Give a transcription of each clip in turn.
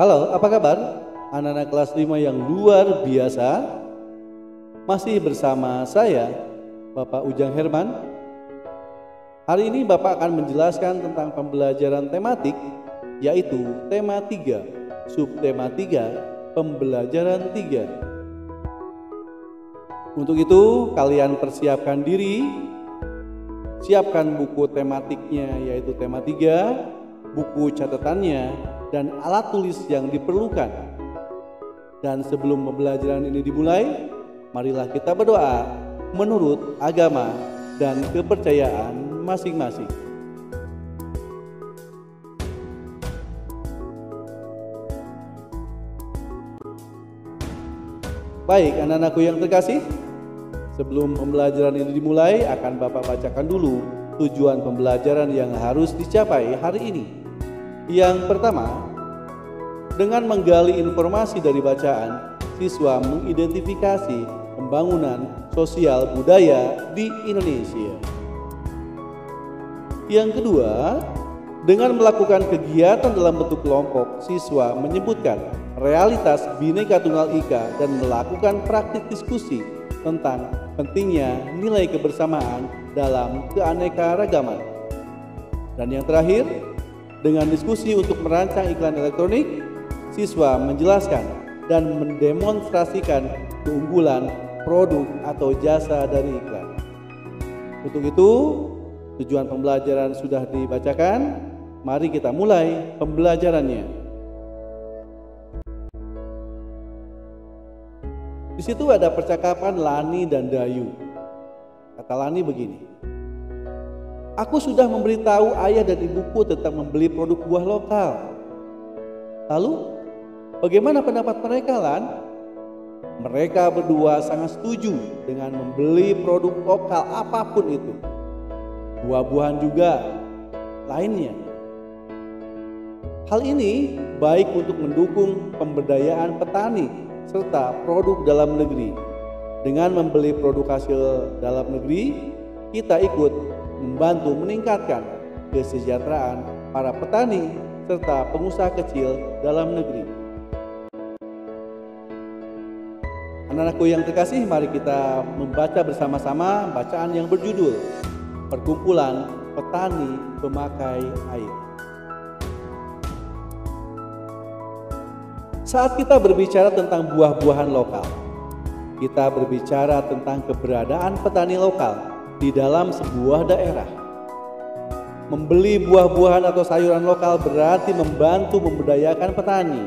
Halo, apa kabar? Anak-anak kelas 5 yang luar biasa. Masih bersama saya, Bapak Ujang Herman. Hari ini Bapak akan menjelaskan tentang pembelajaran tematik, yaitu tema 3, subtema 3, pembelajaran 3. Untuk itu, kalian persiapkan diri, siapkan buku tematiknya yaitu tema 3, buku catatannya, dan alat tulis yang diperlukan. Dan sebelum pembelajaran ini dimulai, marilah kita berdoa menurut agama dan kepercayaan masing-masing. Baik, anak-anakku yang terkasih, sebelum pembelajaran ini dimulai, akan Bapak bacakan dulu tujuan pembelajaran yang harus dicapai hari ini. Yang pertama, dengan menggali informasi dari bacaan, siswa mengidentifikasi pembangunan sosial budaya di Indonesia. Yang kedua, dengan melakukan kegiatan dalam bentuk kelompok, siswa menyebutkan realitas Bhinneka Tunggal Ika dan melakukan praktik diskusi tentang pentingnya nilai kebersamaan dalam keanekaragaman. Dan yang terakhir, dengan diskusi untuk merancang iklan elektronik, siswa menjelaskan dan mendemonstrasikan keunggulan produk atau jasa dari iklan. Untuk itu, tujuan pembelajaran sudah dibacakan. Mari kita mulai pembelajarannya. Di situ ada percakapan Lani dan Dayu. Kata Lani begini, "Aku sudah memberitahu ayah dan ibuku tentang membeli produk buah lokal." "Lalu, bagaimana pendapat mereka, Lan?" "Mereka berdua sangat setuju dengan membeli produk lokal apapun itu. Buah-buahan juga lainnya. Hal ini baik untuk mendukung pemberdayaan petani serta produk dalam negeri. Dengan membeli produk hasil dalam negeri, kita ikut membantu meningkatkan kesejahteraan para petani serta pengusaha kecil dalam negeri." Anak-anakku yang terkasih, mari kita membaca bersama-sama bacaan yang berjudul Perkumpulan Petani Pemakai Air. Saat kita berbicara tentang buah-buahan lokal, kita berbicara tentang keberadaan petani lokal di dalam sebuah daerah. Membeli buah-buahan atau sayuran lokal berarti membantu memberdayakan petani.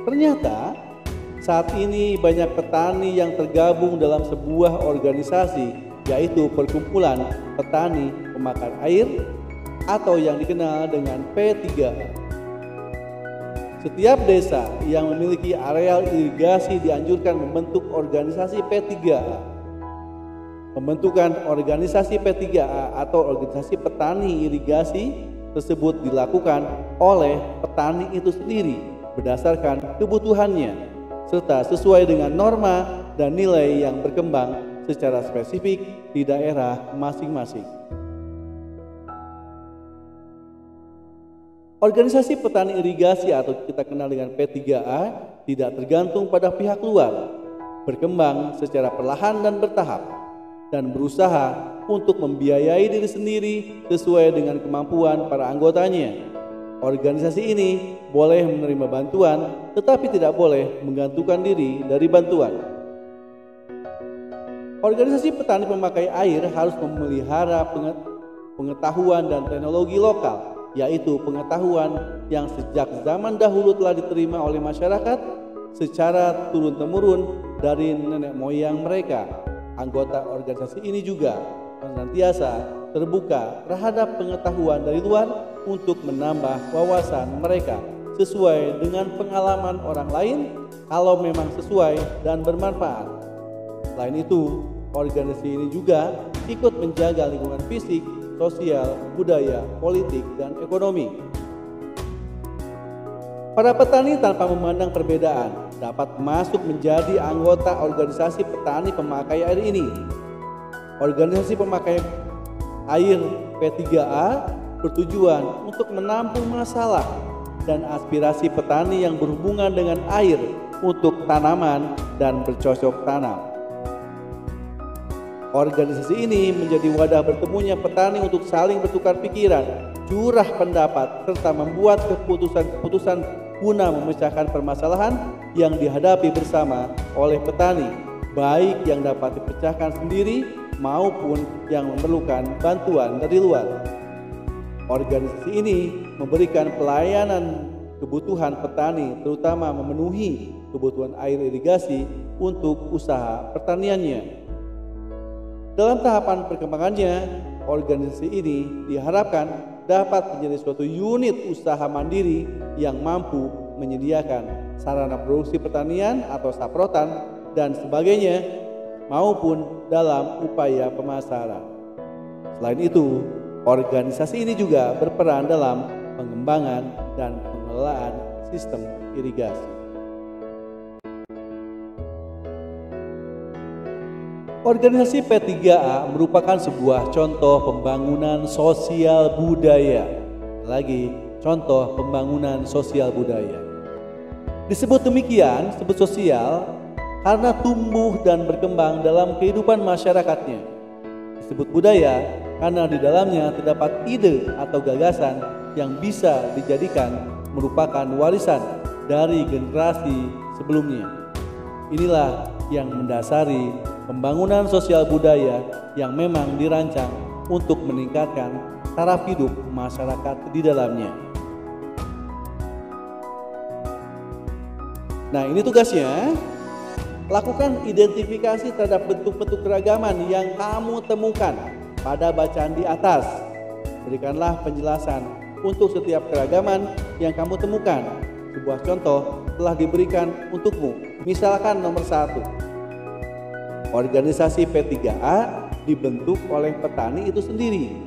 Ternyata saat ini banyak petani yang tergabung dalam sebuah organisasi, yaitu Perkumpulan Petani Pemakai Air atau yang dikenal dengan P3A. Setiap desa yang memiliki areal irigasi dianjurkan membentuk organisasi P3A. Pembentukan organisasi P3A atau organisasi petani irigasi tersebut dilakukan oleh petani itu sendiri berdasarkan kebutuhannya serta sesuai dengan norma dan nilai yang berkembang secara spesifik di daerah masing-masing. Organisasi petani irigasi atau kita kenal dengan P3A tidak tergantung pada pihak luar, berkembang secara perlahan dan bertahap, dan berusaha untuk membiayai diri sendiri sesuai dengan kemampuan para anggotanya. Organisasi ini boleh menerima bantuan, tetapi tidak boleh menggantungkan diri dari bantuan. Organisasi petani pemakai air harus memelihara pengetahuan dan teknologi lokal, yaitu pengetahuan yang sejak zaman dahulu telah diterima oleh masyarakat secara turun-temurun dari nenek moyang mereka. Anggota organisasi ini juga senantiasa terbuka terhadap pengetahuan dari luar untuk menambah wawasan mereka sesuai dengan pengalaman orang lain kalau memang sesuai dan bermanfaat. Selain itu, organisasi ini juga ikut menjaga lingkungan fisik, sosial, budaya, politik, dan ekonomi. Para petani tanpa memandang perbedaan dapat masuk menjadi anggota organisasi petani pemakai air ini. Organisasi pemakai air P3A bertujuan untuk menampung masalah dan aspirasi petani yang berhubungan dengan air untuk tanaman dan bercocok tanam. Organisasi ini menjadi wadah bertemunya petani untuk saling bertukar pikiran, curah pendapat, serta membuat keputusan-keputusan guna memecahkan permasalahan yang dihadapi bersama oleh petani, baik yang dapat dipecahkan sendiri maupun yang memerlukan bantuan dari luar. Organisasi ini memberikan pelayanan kebutuhan petani, terutama memenuhi kebutuhan air irigasi untuk usaha pertaniannya. Dalam tahapan perkembangannya, organisasi ini diharapkan dapat menjadi suatu unit usaha mandiri yang mampu menyediakan sarana produksi pertanian atau saprotan dan sebagainya, maupun dalam upaya pemasaran. Selain itu, organisasi ini juga berperan dalam pengembangan dan pengelolaan sistem irigasi. Organisasi P3A merupakan sebuah contoh pembangunan sosial budaya. Lagi, contoh pembangunan sosial budaya. Disebut demikian, disebut sosial karena tumbuh dan berkembang dalam kehidupan masyarakatnya. Disebut budaya karena di dalamnya terdapat ide atau gagasan yang bisa dijadikan merupakan warisan dari generasi sebelumnya. Inilah yang mendasari pembangunan sosial budaya yang memang dirancang untuk meningkatkan taraf hidup masyarakat di dalamnya. Nah, ini tugasnya. Lakukan identifikasi terhadap bentuk-bentuk keragaman yang kamu temukan pada bacaan di atas. Berikanlah penjelasan untuk setiap keragaman yang kamu temukan. Sebuah contoh telah diberikan untukmu. Misalkan nomor 1. Organisasi P3A dibentuk oleh petani itu sendiri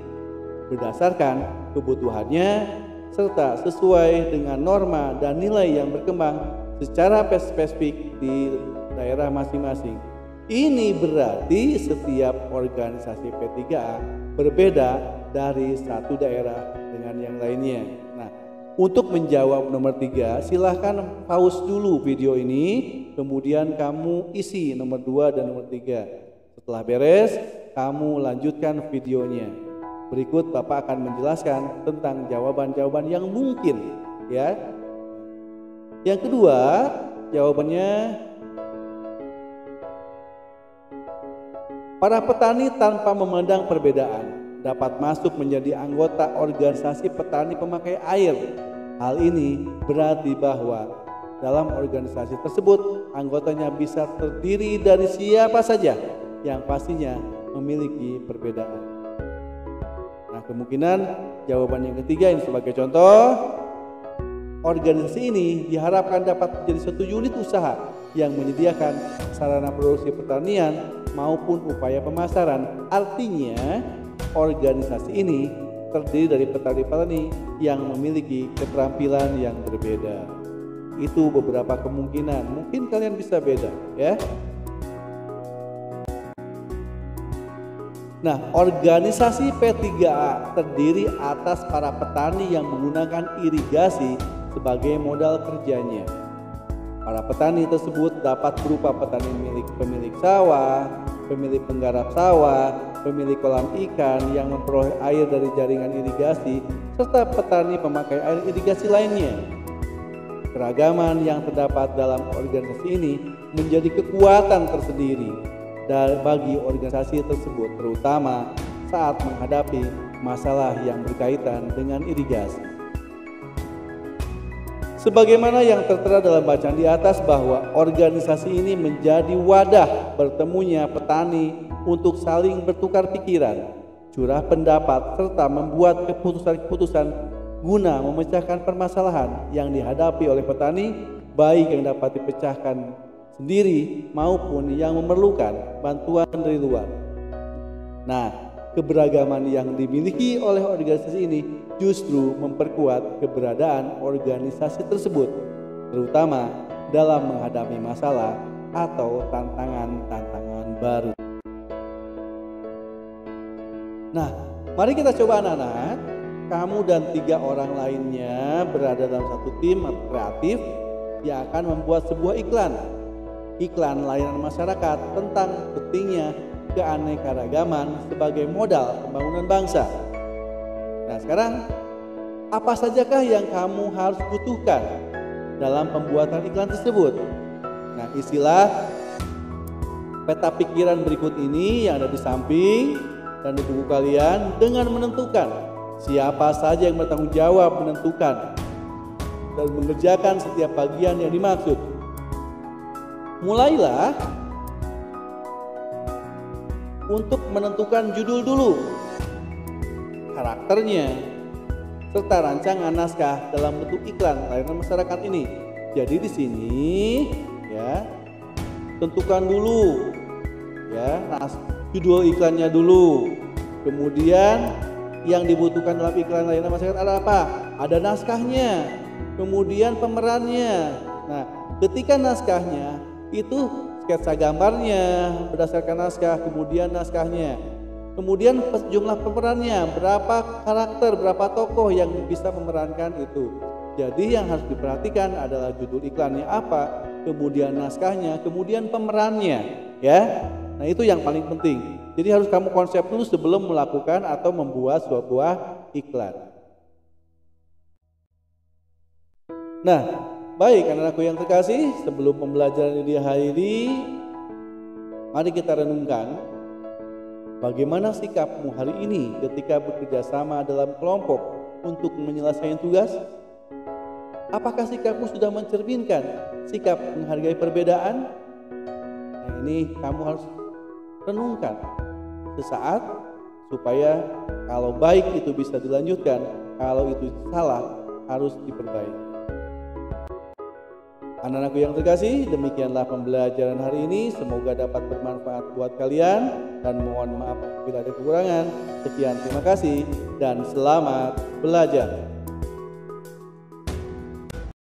berdasarkan kebutuhannya serta sesuai dengan norma dan nilai yang berkembang secara spesifik di daerah masing-masing. Ini berarti setiap organisasi P3A berbeda dari satu daerah dengan yang lainnya. Nah, untuk menjawab nomor 3, silahkan pause dulu video ini, kemudian kamu isi nomor 2 dan nomor 3. Setelah beres, kamu lanjutkan videonya. Berikut Bapak akan menjelaskan tentang jawaban-jawaban yang mungkin, ya. Yang kedua, jawabannya, para petani tanpa memandang perbedaan dapat masuk menjadi anggota organisasi petani pemakai air. Hal ini berarti bahwa dalam organisasi tersebut anggotanya bisa terdiri dari siapa saja yang pastinya memiliki perbedaan. Nah, kemungkinan jawaban yang ketiga ini sebagai contoh, organisasi ini diharapkan dapat menjadi suatu unit usaha yang menyediakan sarana produksi pertanian maupun upaya pemasaran. Artinya, organisasi ini terdiri dari petani-petani yang memiliki keterampilan yang berbeda. Itu beberapa kemungkinan, mungkin kalian bisa beda, ya. Nah, organisasi P3A terdiri atas para petani yang menggunakan irigasi sebagai modal kerjanya. Para petani tersebut dapat berupa petani pemilik sawah, pemilik penggarap sawah, pemilik kolam ikan yang memperoleh air dari jaringan irigasi, serta petani pemakai air irigasi lainnya. Keragaman yang terdapat dalam organisasi ini menjadi kekuatan tersendiri bagi organisasi tersebut, terutama saat menghadapi masalah yang berkaitan dengan irigasi. Sebagaimana yang tertera dalam bacaan di atas bahwa organisasi ini menjadi wadah bertemunya petani untuk saling bertukar pikiran, curah pendapat, serta membuat keputusan-keputusan guna memecahkan permasalahan yang dihadapi oleh petani, baik yang dapat dipecahkan sendiri maupun yang memerlukan bantuan dari luar. Nah, keberagaman yang dimiliki oleh organisasi ini justru memperkuat keberadaan organisasi tersebut, terutama dalam menghadapi masalah atau tantangan-tantangan baru. Nah, mari kita coba anak-anak kamu dan 3 orang lainnya berada dalam satu tim atau kreatif yang akan membuat sebuah iklan layanan masyarakat tentang pentingnya keanekaragaman sebagai modal pembangunan bangsa. Nah, sekarang apa sajakah yang kamu harus butuhkan dalam pembuatan iklan tersebut? Nah, isilah peta pikiran berikut ini yang ada di samping dan di buku kalian dengan menentukan siapa saja yang bertanggung jawab menentukan dan mengerjakan setiap bagian yang dimaksud. Mulailah untuk menentukan judul dulu, karakternya, serta rancangan naskah dalam bentuk iklan layanan masyarakat ini. Jadi di sini ya, tentukan dulu ya judul iklannya dulu. Kemudian yang dibutuhkan dalam iklan layanan masyarakat ada apa? Ada naskahnya, kemudian pemerannya. Nah, ketika naskahnya itu sketsa gambarnya berdasarkan naskah, kemudian naskahnya, kemudian jumlah pemerannya, berapa karakter, berapa tokoh yang bisa memerankan itu. Jadi yang harus diperhatikan adalah judul iklannya apa, kemudian naskahnya, kemudian pemerannya, ya. Nah, itu yang paling penting. Jadi harus kamu konsep dulu sebelum melakukan atau membuat sebuah iklan. Nah, baik anak-anakku yang terkasih, sebelum pembelajaran di hari ini, mari kita renungkan bagaimana sikapmu hari ini ketika bekerja sama dalam kelompok untuk menyelesaikan tugas. Apakah sikapmu sudah mencerminkan sikap menghargai perbedaan? Nah, ini kamu harus renungkan sesaat supaya kalau baik itu bisa dilanjutkan, kalau itu salah harus diperbaiki. Anak-anakku yang terkasih, demikianlah pembelajaran hari ini. Semoga dapat bermanfaat buat kalian dan mohon maaf bila ada kekurangan. Sekian, terima kasih dan selamat belajar.